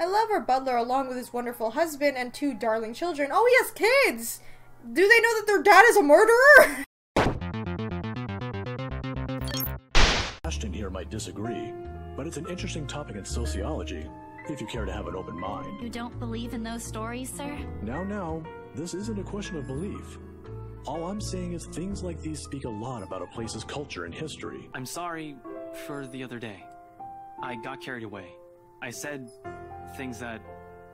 I love our butler along with his wonderful husband and 2 darling children. Oh, he has kids! Do they know that their dad is a murderer? Ashton here might disagree, but it's an interesting topic in sociology, if you care to have an open mind. You don't believe in those stories, sir? Now, this isn't a question of belief. All I'm saying is things like these speak a lot about a place's culture and history. I'm sorry for the other day. I got carried away. I said things that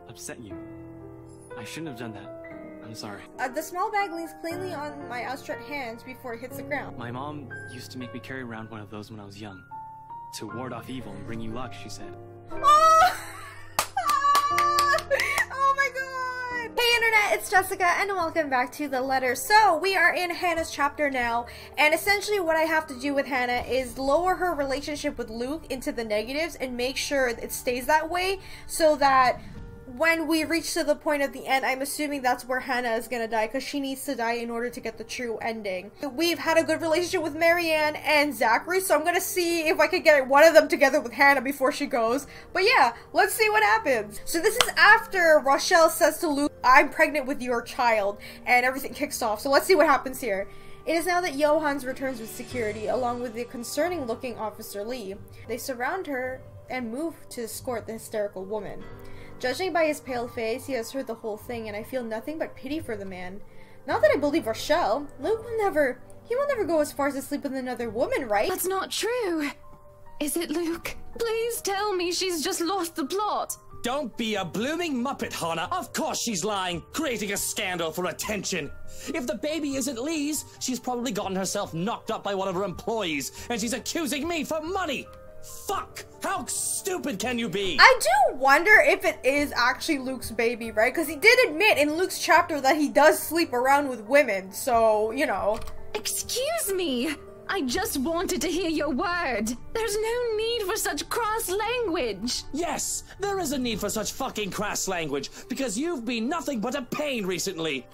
upset you. I shouldn't have done that. I'm sorry. The small bag leans cleanly on my outstretched hands before it hits the ground. My mom used to make me carry around one of those when I was young. To ward off evil and bring you luck, she said. Oh! Oh my god! Hey internet, it's Jessica and welcome back to the letter. So, we are in Hannah's chapter now, and essentially what I have to do with Hannah is lower her relationship with Luke into the negatives and make sure it stays that way so that when we reach to the point of the end, I'm assuming that's where Hannah is gonna die, because she needs to die in order to get the true ending. We've had a good relationship with Marianne and Zachary, so I'm gonna see if I can get one of them together with Hannah before she goes. But yeah, let's see what happens. So this is after Rochelle says to Luke, I'm pregnant with your child, and everything kicks off. So let's see what happens here. It is now that Johannes returns with security, along with the concerning looking Officer Lee. They surround her and move to escort the hysterical woman. Judging by his pale face, he has heard the whole thing, and I feel nothing but pity for the man. Not that I believe Rochelle. Luke will never go as far as to sleep with another woman, right? That's not true. Is it, Luke? Please tell me she's just lost the plot. Don't be a blooming muppet, Hannah. Of course she's lying, creating a scandal for attention. If the baby isn't Lee's, she's probably gotten herself knocked up by one of her employees, and she's accusing me for money. Fuck! How stupid can you be? I do wonder if it is actually Luke's baby, right? Because he did admit in Luke's chapter that he does sleep around with women, so, you know. Excuse me! I just wanted to hear your word. There's no need for such crass language. Yes, there is a need for such fucking crass language, because you've been nothing but a pain recently.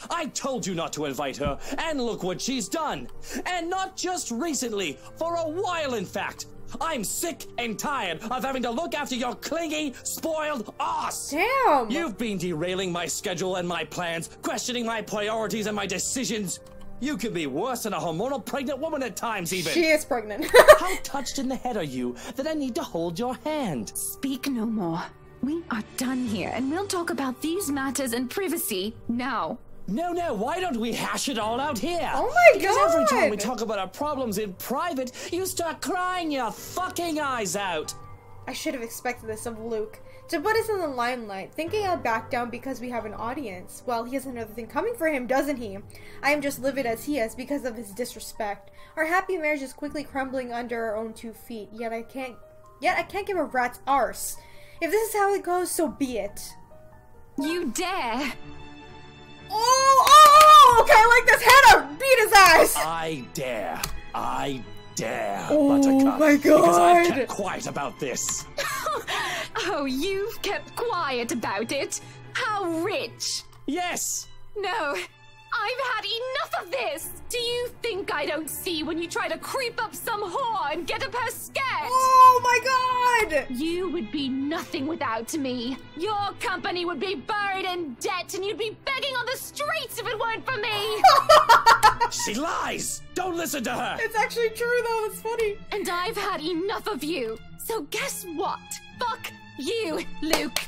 I told you not to invite her, and look what she's done. And not just recently, for a while in fact. I'm sick and tired of having to look after your clingy, spoiled ass! Damn! You've been derailing my schedule and my plans, questioning my priorities and my decisions. You can be worse than a hormonal pregnant woman at times, even. She is pregnant. How touched in the head are you that I need to hold your hand? Speak no more. We are done here, and we'll talk about these matters in privacy now. No, why don't we hash it all out here? Oh my because god! Every time we talk about our problems in private, you start crying your fucking eyes out. I should have expected this of Luke. To put us in the limelight, thinking I'll back down because we have an audience. Well, he has another thing coming for him, doesn't he? I am just livid as he is because of his disrespect. Our happy marriage is quickly crumbling under our own 2 feet, yet I can't give a rat's arse. If this is how it goes, so be it. You dare! Oh, okay, I like this. Hannah, beat his ass. I dare, Oh Buttercup. my god. Because I've kept quiet about this. Oh, you've kept quiet about it. How rich. Yes. No, I've had enough of this. Do you think I don't see when you try to creep up some whore and get up her skirt? Oh my god. You would be nothing without me. Your company would be buried in debt and you'd be begging on the streets if it weren't for me. She lies. Don't listen to her. It's actually true though, it's funny. And I've had enough of you. So guess what? Fuck you, Luke.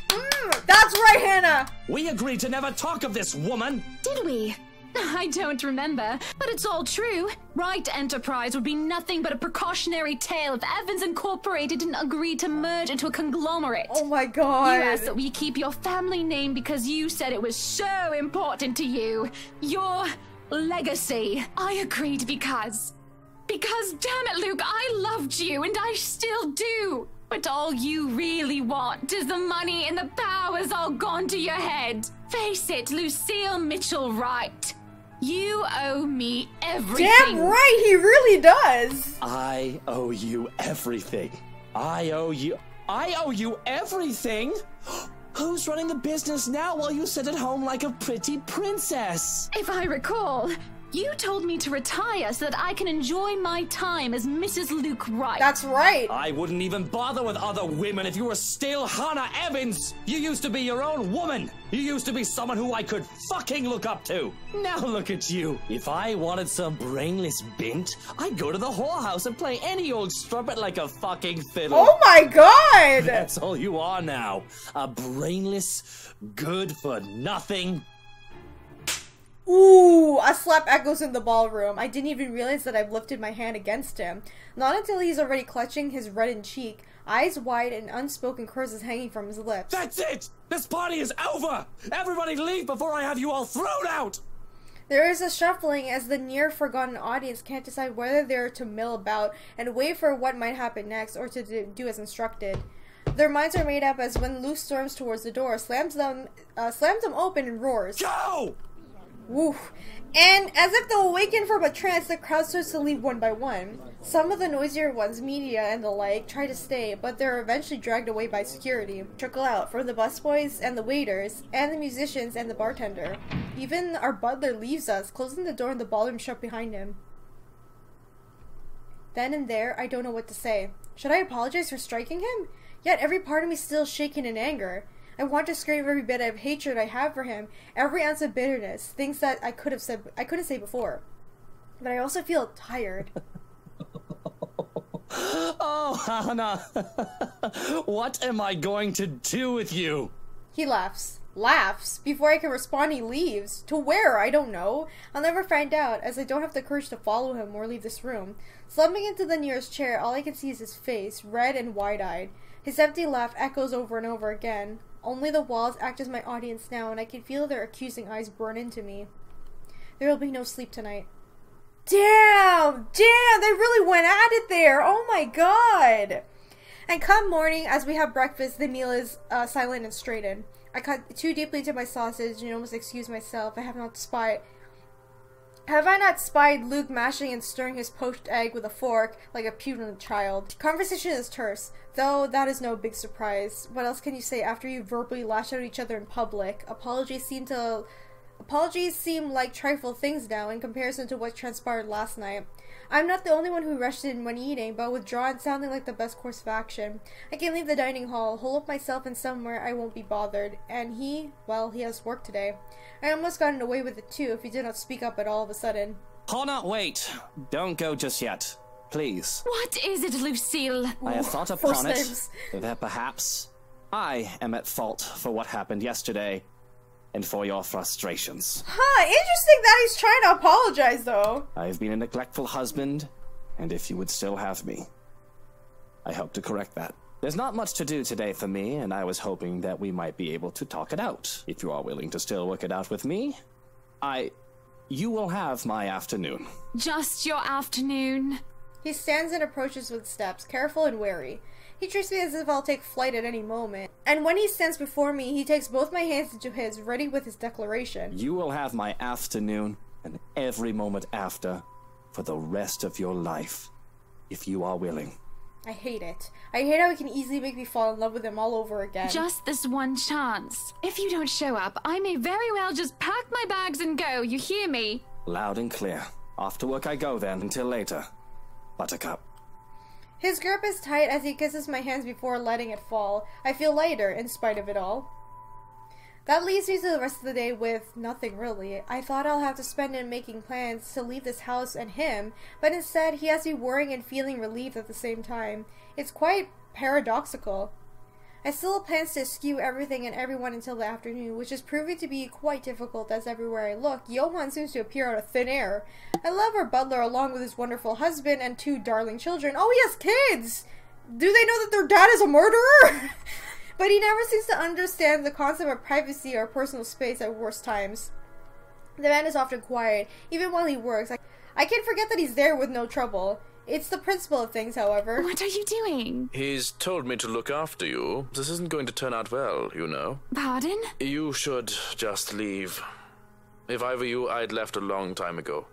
That's right, Hannah. We agreed to never talk of this woman. Did we? I don't remember, but it's all true. Right Enterprise would be nothing but a precautionary tale if Evans Incorporated didn't agree to merge into a conglomerate. Oh my god. You asked that we keep your family name because you said it was so important to you. Your legacy. I agreed because damn it, Luke, I loved you and I still do. But all you really want is the money and the power's all gone to your head. Face it, Lucille Mitchell-Wright. You owe me everything. Damn right, he really does. I owe you everything. I owe you everything? Who's running the business now while you sit at home like a pretty princess? If I recall, You told me to retire so that I can enjoy my time as Mrs. Luke Wright. That's right. I wouldn't even bother with other women if you were still Hannah Evans. You used to be your own woman. You used to be someone who I could fucking look up to. Now look at you. If I wanted some brainless bint, I'd go to the whorehouse and play any old strumpet like a fucking fiddle. Oh my god! That's all you are now. A brainless, good-for-nothing. Ooh, a slap echoes in the ballroom. I didn't even realize that I've lifted my hand against him. Not until he's already clutching his reddened cheek, eyes wide and unspoken curses hanging from his lips. That's it! This party is over! Everybody leave before I have you all thrown out! There is a shuffling as the near-forgotten audience can't decide whether they're to mill about and wait for what might happen next or to do as instructed. Their minds are made up as when Luke storms towards the door, slams them open and roars. Go! Woof. And as if to awaken from a trance, the crowd starts to leave one by one. Some of the noisier ones, media and the like, try to stay, but they're eventually dragged away by security. Trickle out from the busboys and the waiters, and the musicians and the bartender. Even our butler leaves us, closing the door and the ballroom shut behind him. Then and there, I don't know what to say. Should I apologize for striking him? Yet every part of me is still shaken in anger. I want to scream every bit of hatred I have for him, every ounce of bitterness, things that I couldn't say before. But I also feel tired. Oh, Hannah. What am I going to do with you? He laughs. Laughs. Before I can respond, he leaves. To where? I don't know. I'll never find out, as I don't have the courage to follow him or leave this room. Slumping into the nearest chair, all I can see is his face, red and wide-eyed. His empty laugh echoes over and over again. Only the walls act as my audience now, and I can feel their accusing eyes burn into me. There will be no sleep tonight. Damn! Damn! They really went at it there! Oh my god! And come morning, as we have breakfast, the meal is silent and straightened. I cut too deeply into my sausage and almost excuse myself. Have I not spied Luke mashing and stirring his poached egg with a fork like a puny child? Conversation is terse, though that is no big surprise. What else can you say after you verbally lash out at each other in public? Apologies seem like trifle things now in comparison to what transpired last night. I'm not the only one who rushed in when eating, but withdrawn sounding like the best course of action. I can leave the dining hall, hole up myself in somewhere I won't be bothered. And he has work today. I almost gotten away with it too if he did not speak up at all of a sudden. Hannah, wait. Don't go just yet. Please. What is it, Lucille? I have thought upon it that perhaps I am at fault for what happened yesterday and for your frustrations. Huh, interesting that he's trying to apologize though. I've been a neglectful husband, and if you would still have me, I hope to correct that. There's not much to do today for me, and I was hoping that we might be able to talk it out. If you are willing to still work it out with me, you will have my afternoon. Just your afternoon? He stands and approaches with steps, careful and wary. He treats me as if I'll take flight at any moment. And when he stands before me, he takes both my hands into his, ready with his declaration. You will have my afternoon and every moment after for the rest of your life, if you are willing. I hate it. I hate how he can easily make me fall in love with him all over again. Just this one chance. If you don't show up, I may very well just pack my bags and go, you hear me? Loud and clear. Off to work I go then, until later. Buttercup. His grip is tight as he kisses my hands before letting it fall. I feel lighter in spite of it all. That leaves me to the rest of the day with nothing really. I thought I'll have to spend it making plans to leave this house and him, but instead he has me worrying and feeling relieved at the same time. It's quite paradoxical. I still have plans to eschew everything and everyone until the afternoon, which is proving to be quite difficult as everywhere I look, Johan seems to appear out of thin air. I love our butler along with his wonderful husband and 2 darling children. Oh, he has kids! Do they know that their dad is a murderer? But he never seems to understand the concept of privacy or personal space at worst times. The man is often quiet, even while he works. I can forget that he's there with no trouble. It's the principle of things, however. What are you doing? He's told me to look after you. This isn't going to turn out well, you know. Pardon? You should just leave. If I were you, I'd left a long time ago.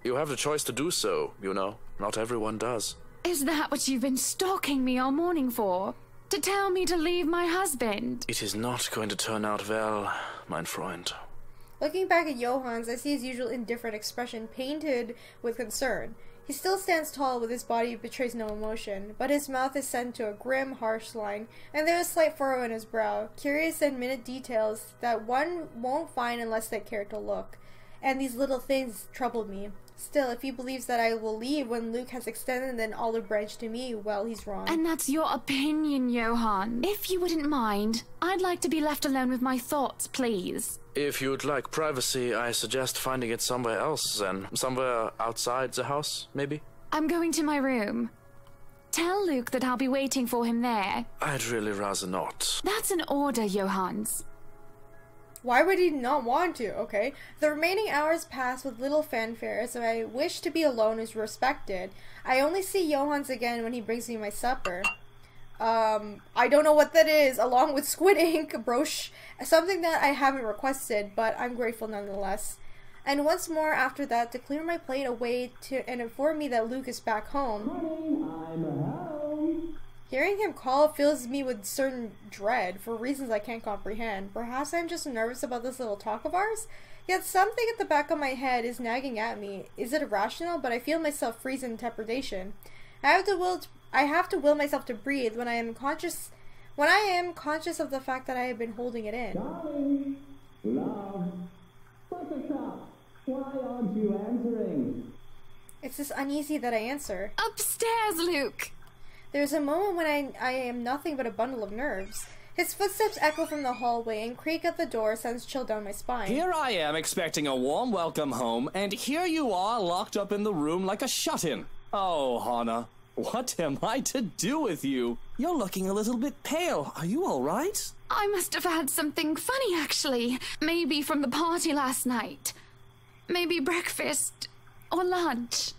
You have the choice to do so, you know. Not everyone does. Is that what you've been stalking me all morning for? To tell me to leave my husband? It is not going to turn out well, mein Freund. Looking back at Johann's, I see his usual indifferent expression painted with concern. He still stands tall with his body betrays no emotion, but his mouth is set to a grim, harsh line, and there is a slight furrow in his brow, curious and minute details that one won't find unless they care to look. And these little things troubled me. Still, if he believes that I will leave when Luke has extended an olive branch to me, well, he's wrong. And that's your opinion, Johann. If you wouldn't mind, I'd like to be left alone with my thoughts, please. If you'd like privacy, I suggest finding it somewhere else then. Somewhere outside the house, maybe? I'm going to my room. Tell Luke that I'll be waiting for him there. I'd really rather not. That's an order, Johannes. Why would he not want to? Okay. The remaining hours pass with little fanfare, as my wish to be alone is respected. I only see Johann's again when he brings me my supper. I don't know what that is, along with squid ink, brooch, something that I haven't requested, but I'm grateful nonetheless. And once more after that, to clear my plate away and inform me that Luke is back home. I'm home. Hearing him call fills me with certain dread, for reasons I can't comprehend. Perhaps I'm just nervous about this little talk of ours? Yet something at the back of my head is nagging at me. Is it irrational? But I feel myself freeze in trepidation. I have to will myself to breathe when I am conscious of the fact that I have been holding it in. Darling, love, buttercup, why aren't you answering? It's this uneasy that I answer. Upstairs, Luke! There's a moment when I am nothing but a bundle of nerves. His footsteps echo from the hallway and creak at the door sends chill down my spine. Here I am expecting a warm welcome home, and here you are locked up in the room like a shut-in. Oh, Hannah, what am I to do with you? You're looking a little bit pale. Are you all right? I must have had something funny, actually. Maybe from the party last night. Maybe breakfast or lunch.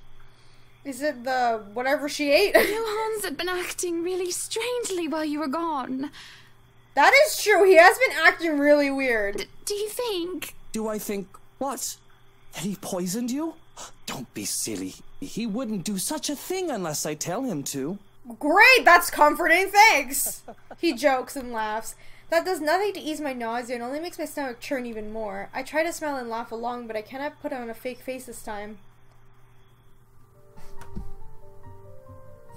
Is it the whatever she ate? Johann's had been acting really strangely while you were gone. That is true. He has been acting really weird. Do you think? Do I think what? That he poisoned you? Don't be silly. He wouldn't do such a thing unless I tell him to. Great, that's comforting, thanks! He jokes and laughs. That does nothing to ease my nausea and only makes my stomach churn even more. I try to smile and laugh along, but I cannot put on a fake face this time.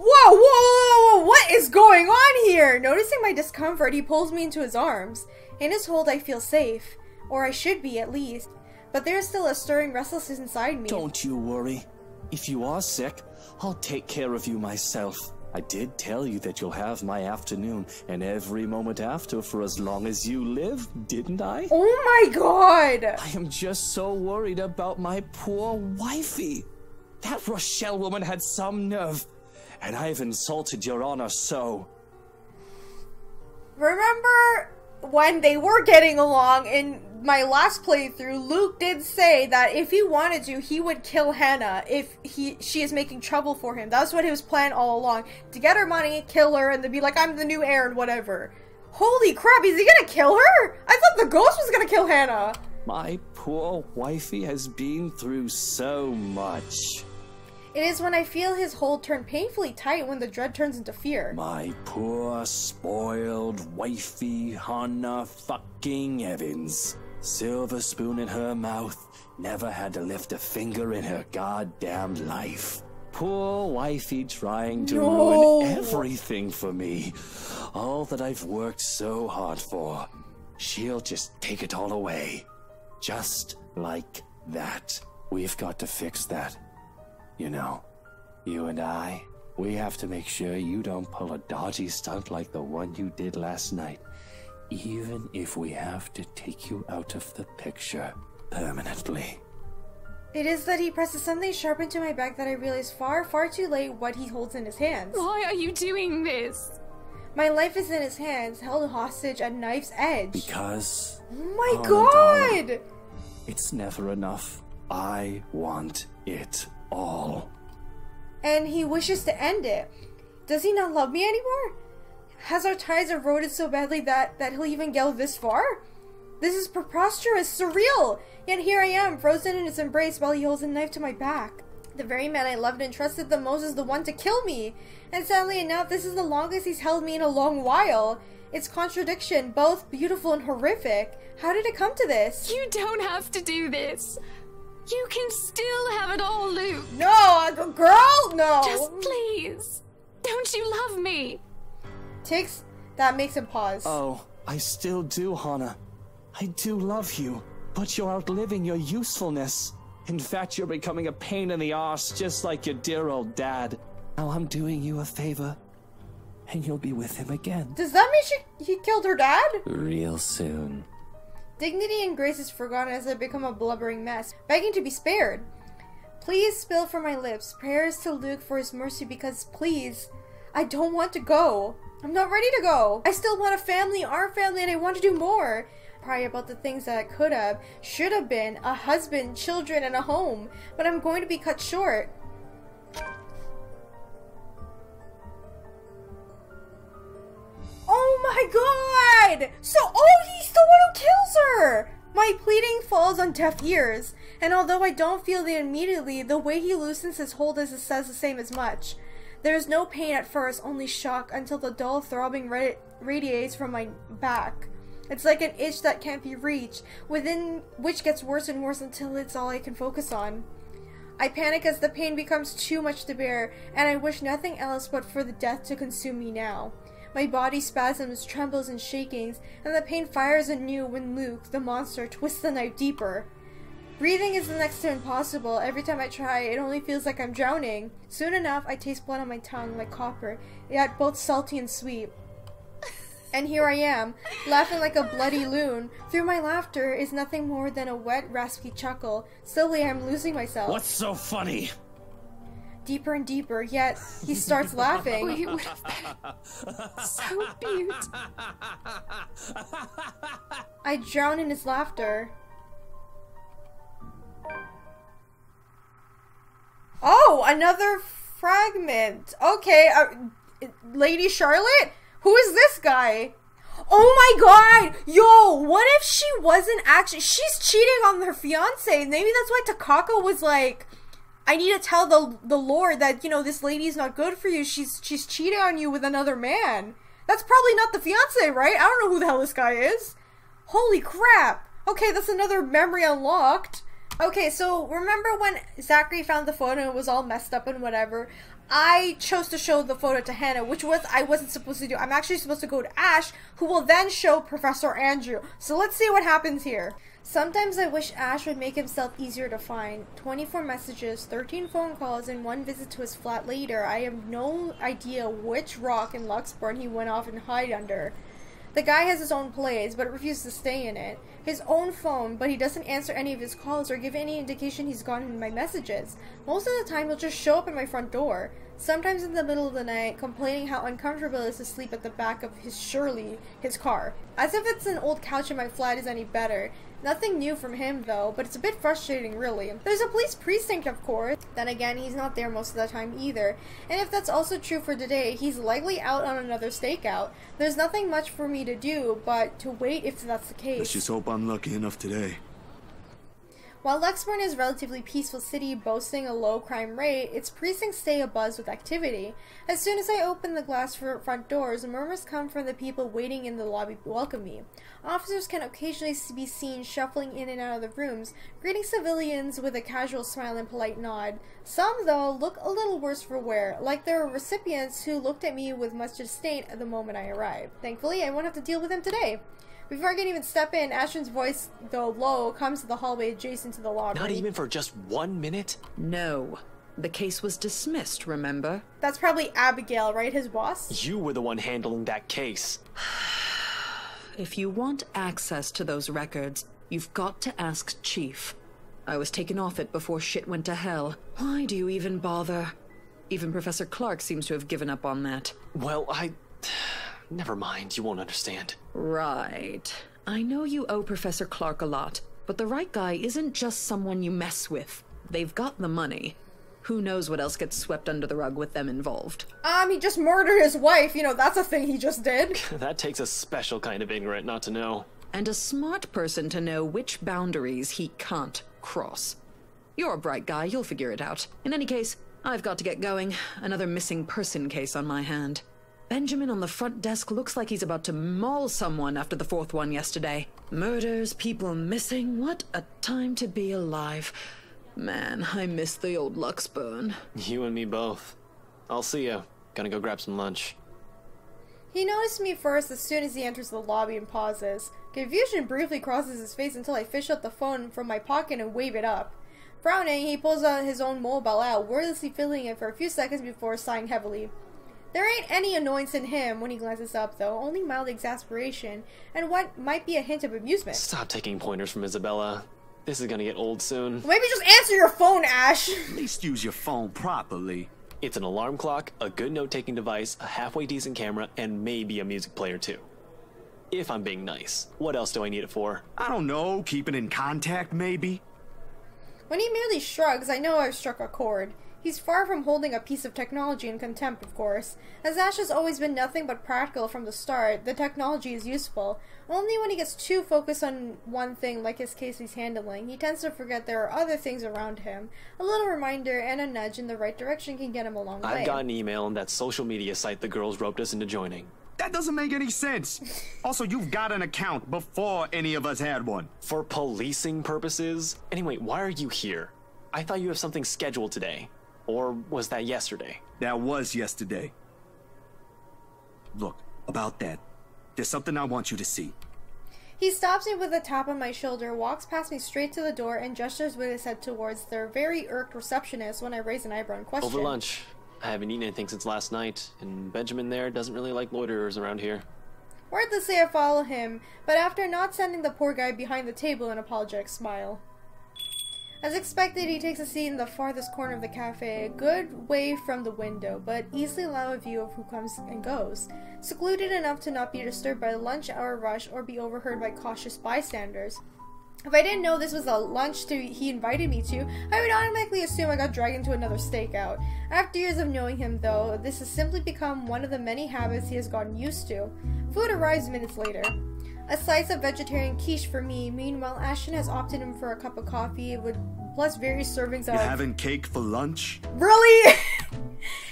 Whoa, whoa, whoa, whoa, what is going on here? Noticing my discomfort, he pulls me into his arms. In his hold, I feel safe. Or I should be, at least. But there is still a stirring restlessness inside me. Don't you worry. If you are sick, I'll take care of you myself. I did tell you that you'll have my afternoon and every moment after for as long as you live, didn't I? Oh my god! I am just so worried about my poor wifey. That Rochelle woman had some nerve. And I've insulted your honor so. Remember when they were getting along in my last playthrough, Luke did say that if he wanted to, he would kill Hannah if she is making trouble for him. That was what his plan all along. To get her money, kill her, and then be like, I'm the new heir and whatever. Holy crap, is he gonna kill her? I thought the ghost was gonna kill Hannah. My poor wifey has been through so much. It is when I feel his hold turn painfully tight when the dread turns into fear. My poor, spoiled wifey, Hannah fucking Evans. Silver spoon in her mouth, never had to lift a finger in her goddamn life. Poor wifey trying to ruin everything for me. All that I've worked so hard for. She'll just take it all away. Just like that. We've got to fix that. You know, you and I, we have to make sure you don't pull a dodgy stunt like the one you did last night, even if we have to take you out of the picture permanently. It is that he presses something sharp into my back that I realize far, far too late what he holds in his hands. Why are you doing this? My life is in his hands, held hostage at knife's edge. Because... Oh my darling, god! it's never enough. I want it all. And he wishes to end it. Does he not love me anymore? Has our ties eroded so badly that he'll even go this far? This is preposterous, surreal! Yet here I am, frozen in his embrace while he holds a knife to my back. The very man I loved and trusted the most is the one to kill me. And sadly enough, this is the longest he's held me in a long while. It's contradiction, both beautiful and horrific. How did it come to this? You don't have to do this. You can still have it all, Luke. No, girl, no. Just please. Don't you love me? That makes him pause. Oh, I still do, Hana. I do love you, but you're outliving your usefulness. In fact, you're becoming a pain in the arse, just like your dear old dad. Now I'm doing you a favor, and you'll be with him again. Does that mean he killed her dad? Real soon. Dignity and grace is forgotten as I become a blubbering mess, begging to be spared. Please spill from my lips prayers to Luke for his mercy because, please, I don't want to go. I'm not ready to go. I still want a family, our family, and I want to do more. Cry about the things that I could have, should have been, a husband, children, and a home, but I'm going to be cut short. Oh my god! So, he's the one who kills her! My pleading falls on deaf ears, and although I don't feel it immediately, the way he loosens his hold says the same as much. There is no pain at first, only shock, until the dull throbbing radiates from my back. It's like an itch that can't be reached, within which gets worse and worse until it's all I can focus on. I panic as the pain becomes too much to bear, and I wish nothing else but for the death to consume me now. My body spasms, trembles, and shakings, and the pain fires anew when Luke, the monster, twists the knife deeper. Breathing is next to impossible. Every time I try, it only feels like I'm drowning. Soon enough, I taste blood on my tongue like copper, yet both salty and sweet. And here I am, laughing like a bloody loon. Through my laughter is nothing more than a wet, raspy chuckle. Slowly, I'm losing myself. What's so funny? Deeper and deeper, yet he starts laughing. We would have been so beautiful. I drown in his laughter. Oh, another fragment. Okay, Lady Charlotte? Who is this guy? Oh my god! Yo, what if she wasn't actually... She's cheating on her fiancé. Maybe that's why Takako was like, I need to tell the Lord that, you know, this lady's not good for you. She's cheating on you with another man. That's probably not the fiancé, right? I don't know who the hell this guy is. Holy crap. Okay, that's another memory unlocked. Okay, so remember when Zachary found the photo and it was all messed up and whatever? I chose to show the photo to Hannah, which I wasn't supposed to do. I'm actually supposed to go to Ash, who will then show Professor Andrew. So let's see what happens here. Sometimes I wish Ash would make himself easier to find. 24 messages, 13 phone calls, and 1 visit to his flat later. I have no idea which rock in Luxburn he went off and hide under. The guy has his own place, but refuses to stay in it. His own phone, but he doesn't answer any of his calls or give any indication he's gotten my messages. Most of the time, he'll just show up at my front door. Sometimes in the middle of the night, complaining how uncomfortable it is to sleep at the back of his car. As if it's an old couch in my flat is any better. Nothing new from him though, but it's a bit frustrating really. There's a police precinct of course. Then again, he's not there most of the time either. And if that's also true for today, he's likely out on another stakeout. There's nothing much for me to do but to wait if that's the case. Let's just hope I'm lucky enough today. While Luxburn is a relatively peaceful city boasting a low crime rate, its precincts stay abuzz with activity. As soon as I open the glass front doors, murmurs come from the people waiting in the lobby to welcome me. Officers can occasionally be seen shuffling in and out of the rooms, greeting civilians with a casual smile and polite nod. Some, though, look a little worse for wear, like there were recipients who looked at me with much disdain at the moment I arrived. Thankfully, I won't have to deal with them today. Before I can even step in, Ashton's voice, though low, comes to the hallway adjacent to the lobby. Not even for just 1 minute? No. The case was dismissed, remember? That's probably Abigail, right? His boss? You were the one handling that case. If you want access to those records, you've got to ask Chief. I was taken off it before shit went to hell. Why do you even bother? Even Professor Clark seems to have given up on that. Well, never mind, you won't understand. Right. I know you owe Professor Clark a lot, but the right guy isn't just someone you mess with. They've got the money. Who knows what else gets swept under the rug with them involved. He just murdered his wife. You know, that's a thing he just did. That takes a special kind of ignorant not to know. And a smart person to know which boundaries he can't cross. You're a bright guy, you'll figure it out. In any case, I've got to get going. Another missing person case on my hand. Benjamin on the front desk looks like he's about to maul someone after the fourth one yesterday. Murders, people missing. What a time to be alive. Man, I miss the old Luxburn. You and me both. I'll see ya. Gonna go grab some lunch. He noticed me first as soon as he enters the lobby and pauses. Confusion briefly crosses his face until I fish out the phone from my pocket and wave it up. Frowning, he pulls out his own mobile out, wordlessly filling it for a few seconds before sighing heavily. There ain't any annoyance in him when he glances up, though, only mild exasperation, and what might be a hint of amusement. Stop taking pointers from Isabella. This is gonna get old soon. Maybe just answer your phone, Ash! At least use your phone properly. It's an alarm clock, a good note-taking device, a halfway decent camera, and maybe a music player too. If I'm being nice. What else do I need it for? I don't know, keeping in contact maybe? When he merely shrugs, I know I've struck a chord. He's far from holding a piece of technology in contempt, of course. As Ash has always been nothing but practical from the start, the technology is useful. Only when he gets too focused on one thing, like his case he's handling, he tends to forget there are other things around him. A little reminder and a nudge in the right direction can get him a long way. I've got an email on that social media site the girls roped us into joining. That doesn't make any sense. Also, you've got an account before any of us had one. For policing purposes? Anyway, why are you here? I thought you have something scheduled today. Or was that yesterday? That was yesterday. Look, about that, there's something I want you to see. He stops me with a tap on my shoulder, walks past me straight to the door, and gestures with his head towards their very irked receptionist when I raise an eyebrow in question. Over lunch. I haven't eaten anything since last night, and Benjamin there doesn't really like loiterers around here. Wordlessly I follow him, but after not sending the poor guy behind the table an apologetic smile. As expected, he takes a seat in the farthest corner of the cafe, a good way from the window, but easily allow a view of who comes and goes, secluded enough to not be disturbed by the lunch hour rush or be overheard by cautious bystanders. If I didn't know this was a lunch he invited me to, I would automatically assume I got dragged into another stakeout. After years of knowing him, though, this has simply become one of the many habits he has gotten used to. Food arrives minutes later. A slice of vegetarian quiche for me. Meanwhile, Ashton has opted in for a cup of coffee with plus various servings of... You having cake for lunch? Really?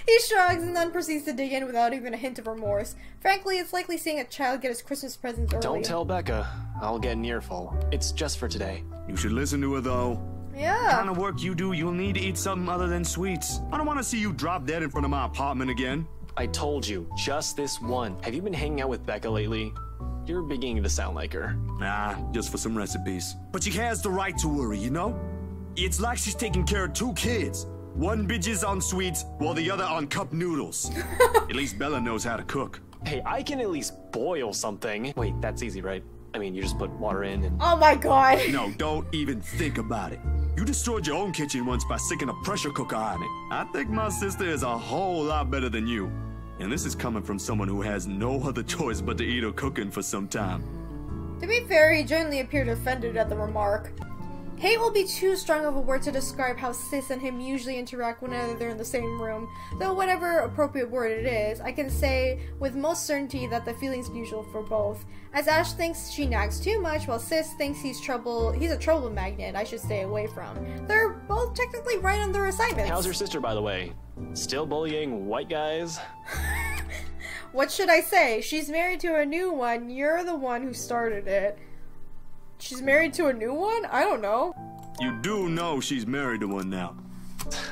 He shrugs and then proceeds to dig in without even a hint of remorse. Frankly, it's likely seeing a child get his Christmas presents early. Don't tell Becca. I'll get an earful. It's just for today. You should listen to her, though. Yeah. The kind of work you do, you'll need to eat something other than sweets. I don't want to see you drop dead in front of my apartment again. I told you, just this one. Have you been hanging out with Becca lately? You're beginning to sound like her. Nah, just for some recipes. But she has the right to worry, you know? It's like she's taking care of two kids. One bitches on sweets, while the other on cup noodles. At least Bella knows how to cook. Hey, I can at least boil something. Wait, that's easy, right? I mean, you just put water in and... Oh my god! No, don't even think about it. You destroyed your own kitchen once by sticking a pressure cooker on it. I think my sister is a whole lot better than you. And this is coming from someone who has no other choice but to eat her cooking for some time. To be fair, he genuinely appeared offended at the remark. Hate will be too strong of a word to describe how Sis and him usually interact whenever they're in the same room, though whatever appropriate word it is, I can say with most certainty that the feeling's mutual for both. As Ash thinks she nags too much, while Sis thinks he's a trouble magnet I should stay away from. They're both technically right on their assignments. How's your sister, by the way? Still bullying white guys? What should I say? She's married to a new one, you're the one who started it. She's married to a new one? I don't know. You do know she's married to one now.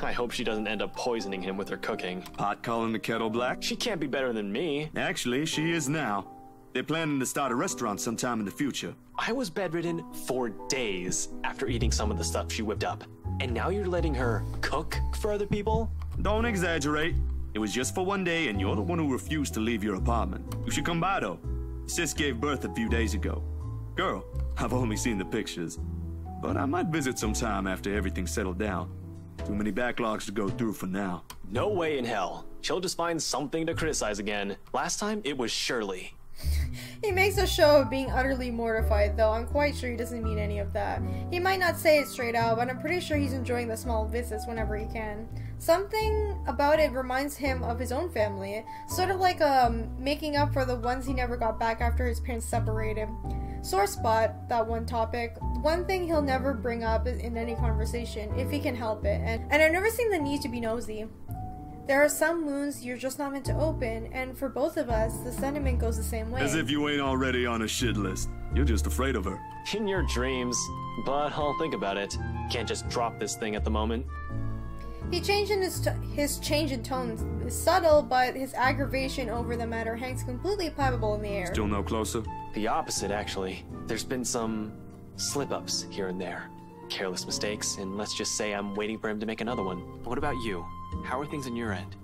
I hope she doesn't end up poisoning him with her cooking. Pot calling the kettle black? She can't be better than me. Actually, she is now. They're planning to start a restaurant sometime in the future. I was bedridden for days after eating some of the stuff she whipped up. And now you're letting her cook for other people? Don't exaggerate. It was just for one day and you're the one who refused to leave your apartment. You should come by though. Sis gave birth a few days ago. Girl, I've only seen the pictures, but I might visit sometime after everything's settled down. Too many backlogs to go through for now. No way in hell. She'll just find something to criticize again. Last time, it was Shirley. He makes a show of being utterly mortified, though I'm quite sure he doesn't mean any of that. He might not say it straight out, but I'm pretty sure he's enjoying the small visits whenever he can. Something about it reminds him of his own family, sort of like making up for the ones he never got back after his parents separated. Sore spot, that one topic. One thing he'll never bring up in any conversation, if he can help it, and I've never seen the need to be nosy. There are some wounds you're just not meant to open, and for both of us, the sentiment goes the same way. As if you ain't already on a shit list. You're just afraid of her. In your dreams. But I'll think about it. Can't just drop this thing at the moment. He changed in his change in tone is subtle, but his aggravation over the matter hangs completely palpable in the air. Still no closer? The opposite, actually. There's been some slip-ups here and there. Careless mistakes, and let's just say I'm waiting for him to make another one. What about you? How are things on your end?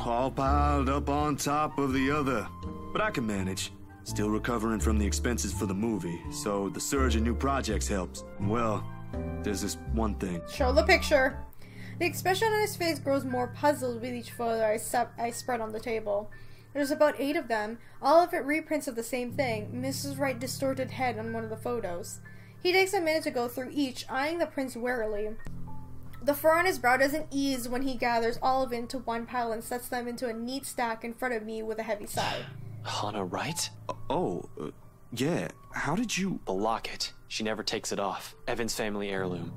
All piled up on top of the other. But I can manage. Still recovering from the expenses for the movie, so the surge in new projects helps. Well, there's this one thing. Show the picture. The expression on his face grows more puzzled with each photo I spread on the table. There's about 8 of them, all of it reprints of the same thing, Mrs. Wright's distorted head on one of the photos. He takes a minute to go through each, eyeing the prints warily. The fur on his brow doesn't ease when he gathers all of it into one pile and sets them into a neat stack in front of me with a heavy sigh. Hannah Wright? Yeah. How did you... The locket. She never takes it off. Evan's family heirloom.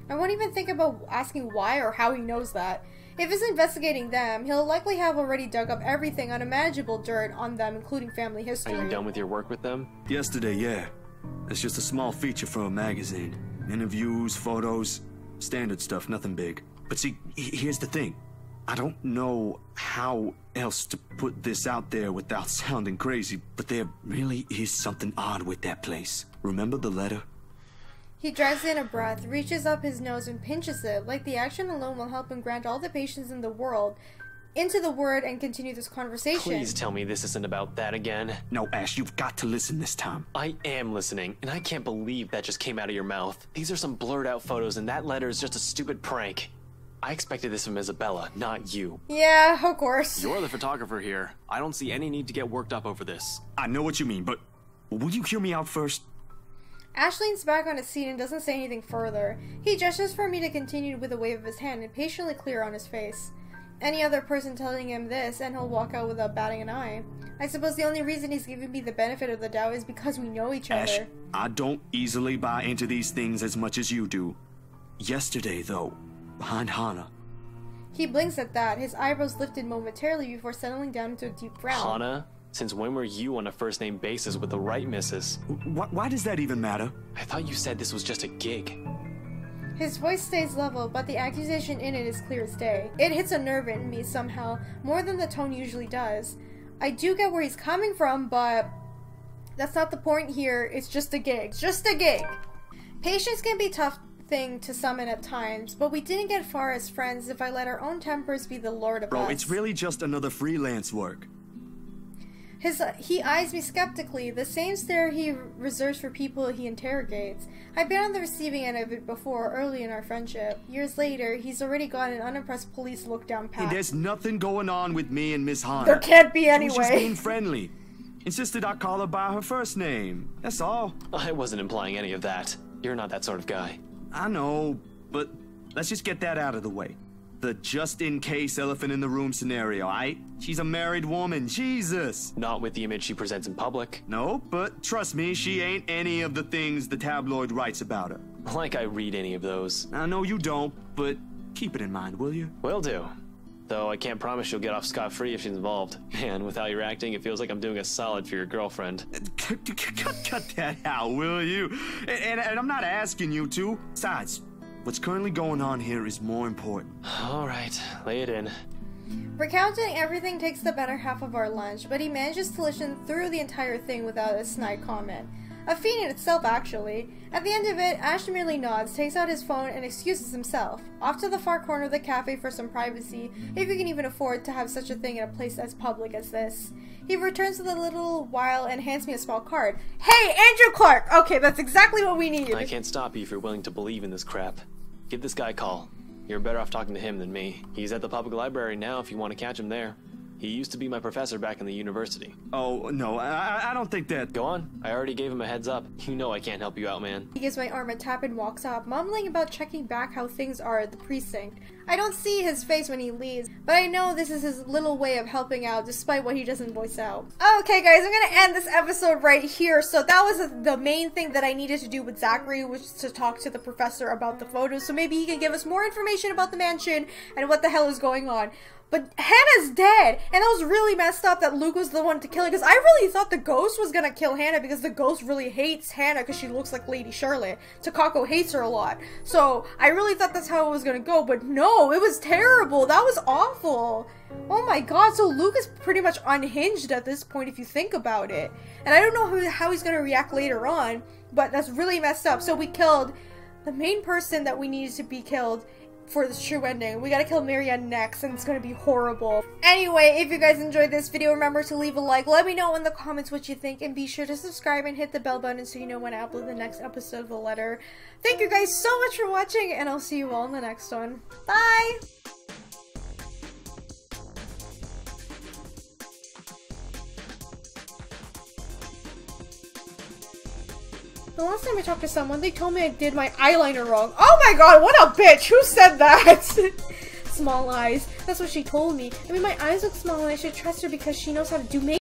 I won't even think about asking why or how he knows that. If he's investigating them, he'll likely have already dug up everything unimaginable dirt on them, including family history. Are you done with your work with them? Yesterday, yeah. It's just a small feature for a magazine. Interviews, photos, standard stuff, nothing big. But see, here's the thing. I don't know how else to put this out there without sounding crazy, but there really is something odd with that place. Remember the letter? He drags in a breath, reaches up his nose and pinches it, like the action alone will help him grant all the patience in the world into the word and continue this conversation. Please tell me this isn't about that again. No, Ash, you've got to listen this time. I am listening, and I can't believe that just came out of your mouth. These are some blurred out photos, and that letter is just a stupid prank. I expected this from Isabella, not you. Yeah, of course. You're the photographer here. I don't see any need to get worked up over this. I know what you mean, but will you hear me out first? Ash leans back on his seat and doesn't say anything further. He gestures for me to continue with a wave of his hand, impatiently clear on his face. Any other person telling him this, and he'll walk out without batting an eye. I suppose the only reason he's giving me the benefit of the doubt is because we know each Ash, other. I don't easily buy into these things as much as you do. Yesterday, though, behind Hannah. He blinks at that, his eyebrows lifted momentarily before settling down into a deep frown. Hannah? Since when were you on a first-name basis with the Wright missus? Why does that even matter? I thought you said this was just a gig. His voice stays level, but the accusation in it is clear as day. It hits a nerve in me somehow, more than the tone usually does. I do get where he's coming from, but that's not the point here. It's just a gig. Just a gig! Patience can be a tough thing to summon at times, but we didn't get far as friends if I let our own tempers be the lord of us. Bro, it's really just another freelance work. He eyes me skeptically, the same stare he reserves for people he interrogates. I've been on the receiving end of it before, early in our friendship. Years later, he's already got an unimpressed police look down pat. Hey, there's nothing going on with me and Miss Hannah. There can't be anyway. She was just being friendly. Insisted I call her by her first name. That's all. I wasn't implying any of that. You're not that sort of guy. I know, but let's just get that out of the way. The just-in-case elephant in the room scenario, aight? She's a married woman, Jesus! Not with the image she presents in public. No, but trust me, she ain't any of the things the tabloid writes about her. Like I read any of those. I know you don't, but keep it in mind, will you? Will do. Though I can't promise she'll get off scot-free if she's involved. And without your acting, it feels like I'm doing a solid for your girlfriend. Cut that out, will you? And I'm not asking you to. Besides, what's currently going on here is more important. Alright, lay it in. Recounting everything takes the better half of our lunch, but he manages to listen through the entire thing without a snide comment. A feat in itself, actually. At the end of it, Ash merely nods, takes out his phone, and excuses himself. Off to the far corner of the cafe for some privacy, if you can even afford to have such a thing in a place as public as this. He returns with a little while and hands me a small card. Hey, Andrew Clark! Okay, that's exactly what we need. I can't stop you if you're willing to believe in this crap. Give this guy a call. You're better off talking to him than me. He's at the public library now if you want to catch him there. He used to be my professor back in the university. Oh, no, I don't think that... Go on. I already gave him a heads up. You know I can't help you out, man. He gives my arm a tap and walks off, mumbling about checking back how things are at the precinct. I don't see his face when he leaves, but I know this is his little way of helping out despite what he doesn't voice out. Okay guys, I'm gonna end this episode right here. So that was the main thing that I needed to do with Zachary, which is to talk to the professor about the photos, so maybe he can give us more information about the mansion and what the hell is going on. But Hannah's dead, and that was really messed up that Luke was the one to kill her, because I really thought the ghost was gonna kill Hannah, because the ghost really hates Hannah because she looks like Lady Charlotte. Takako hates her a lot. So I really thought that's how it was gonna go, but no, it was terrible. That was awful. Oh my god, so Luke is pretty much unhinged at this point if you think about it. And I don't know how he's gonna react later on, but that's really messed up. So we killed the main person that we needed to be killed for this true ending. We gotta kill Marianne next, and it's gonna be horrible. Anyway, if you guys enjoyed this video, remember to leave a like, let me know in the comments what you think, and be sure to subscribe and hit the bell button so you know when I upload the next episode of The Letter. Thank you guys so much for watching, and I'll see you all in the next one. Bye! The last time I talked to someone, they told me I did my eyeliner wrong. Oh my god, what a bitch! Who said that? Small eyes. That's what she told me. I mean, my eyes look small and I should trust her because she knows how to do makeup.